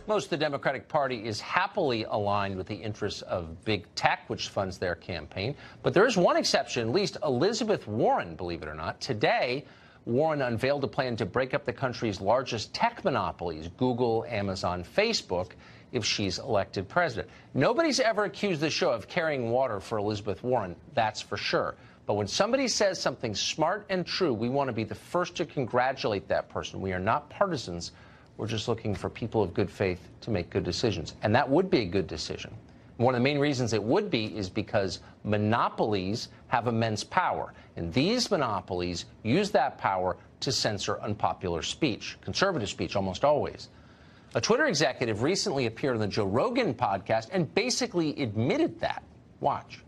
Most of the Democratic Party is happily aligned with the interests of big tech, which funds their campaign. But there is one exception, at least Elizabeth Warren, believe it or not. Today, Warren unveiled a plan to break up the country's largest tech monopolies, Google, Amazon, Facebook, if she's elected president. Nobody's ever accused the show of carrying water for Elizabeth Warren, that's for sure. But when somebody says something smart and true, we want to be the first to congratulate that person. We are not partisans. We're just looking for people of good faith to make good decisions. And that would be a good decision. One of the main reasons it would be is because monopolies have immense power. And these monopolies use that power to censor unpopular speech, conservative speech almost always. A Twitter executive recently appeared on the Joe Rogan podcast and basically admitted that. Watch.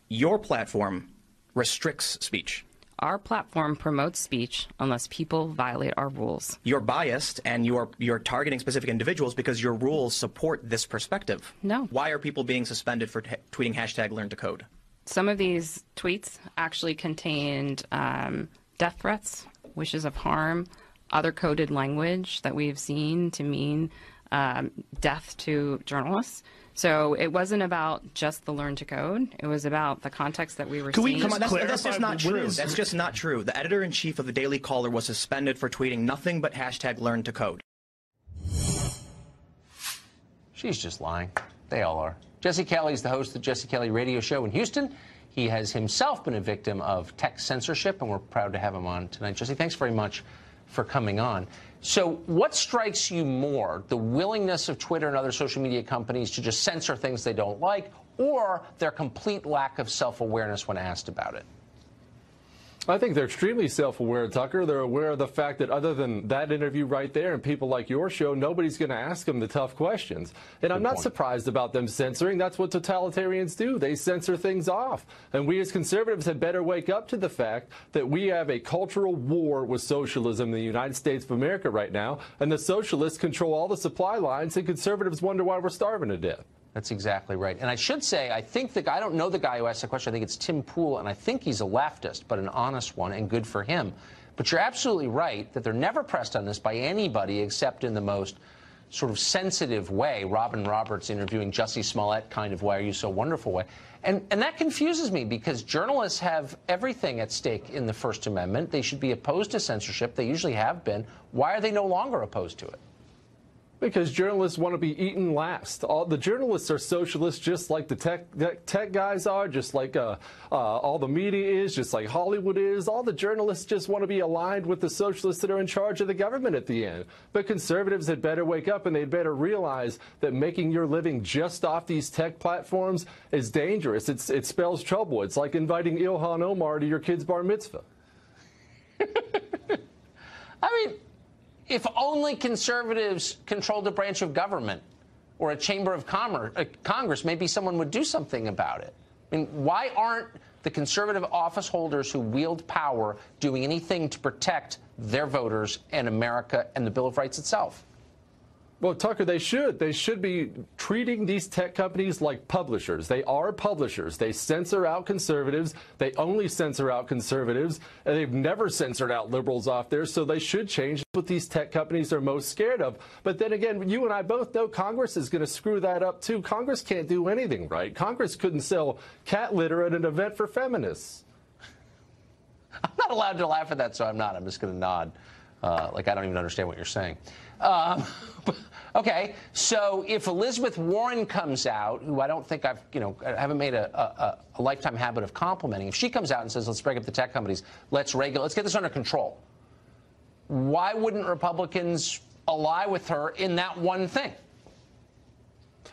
Your platform restricts speech. Our platform promotes speech unless people violate our rules. You're biased and you're targeting specific individuals because your rules support this perspective. No. Why are people being suspended for tweeting hashtag learn to code? Some of these tweets actually contained death threats, wishes of harm, other coded language that we've seen to mean death to journalists. So it wasn't about just the learn to code. It was about the context that we were seeing. Come on, that's just not true. That's just not true. The editor-in-chief of the Daily Caller was suspended for tweeting nothing but hashtag learn to code. She's just lying. They all are. Jesse Kelly is the host of the Jesse Kelly radio show in Houston. He has himself been a victim of tech censorship, and we're proud to have him on tonight. Jesse, thanks very much for coming on. So what strikes you more, the willingness of Twitter and other social media companies to just censor things they don't like, or their complete lack of self-awareness when asked about it? I think they're extremely self-aware, Tucker. They're aware of the fact that other than that interview right there and people like your show, nobody's going to ask them the tough questions. And I'm not surprised about them censoring. That's what totalitarians do. They censor things off. And we as conservatives had better wake up to the fact that we have a cultural war with socialism in the United States of America right now. And the socialists control all the supply lines, and conservatives wonder why we're starving to death. That's exactly right. And I should say, I think I don't know the guy who asked the question. I think it's Tim Pool, and I think he's a leftist, but an honest one, and good for him. But you're absolutely right that they're never pressed on this by anybody except in the most sort of sensitive way, Robin Roberts interviewing Jussie Smollett kind of why are you so wonderful way. And that confuses me because journalists have everything at stake in the First Amendment. They should be opposed to censorship. They usually have been. Why are they no longer opposed to it? Because journalists want to be eaten last. All the journalists are socialists, just like the tech guys are, just like all the media is, just like Hollywood is. All the journalists just want to be aligned with the socialists that are in charge of the government at the end. But conservatives had better wake up, and they'd better realize that making your living just off these tech platforms is dangerous. It spells trouble. It's like inviting Ilhan Omar to your kid's bar mitzvah. I mean, if only conservatives controlled a branch of government or a chamber of Congress, maybe someone would do something about it. I mean, why aren't the conservative office holders who wield power doing anything to protect their voters and America and the Bill of Rights itself? Well, Tucker, they should. They should be treating these tech companies like publishers. They are publishers. They censor out conservatives. They only censor out conservatives. And they've never censored out liberals off there, so they should change what these tech companies are most scared of. But then again, you and I both know Congress is going to screw that up, too. Congress can't do anything right. Congress couldn't sell cat litter at an event for feminists. I'm not allowed to laugh at that, so I'm not. I'm just going to nod like I don't even understand what you're saying. Okay, so if Elizabeth Warren comes out, who I don't think I haven't made a lifetime habit of complimenting, if she comes out and says, let's break up the tech companies, let's get this under control, why wouldn't Republicans ally with her in that one thing?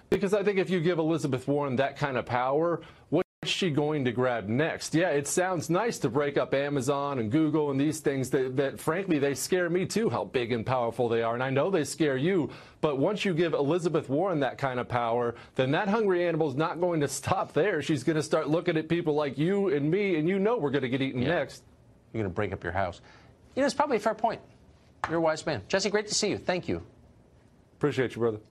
Because I think if you give Elizabeth Warren that kind of power, what's she going to grab next? Yeah, it sounds nice to break up Amazon and Google and these things that frankly, they scare me too, how big and powerful they are. And I know they scare you. But once you give Elizabeth Warren that kind of power, then that hungry animal is not going to stop there. She's going to start looking at people like you and me, and we're going to get eaten next. You're going to break up your house. It's probably a fair point. You're a wise man. Jesse, great to see you. Thank you. Appreciate you, brother.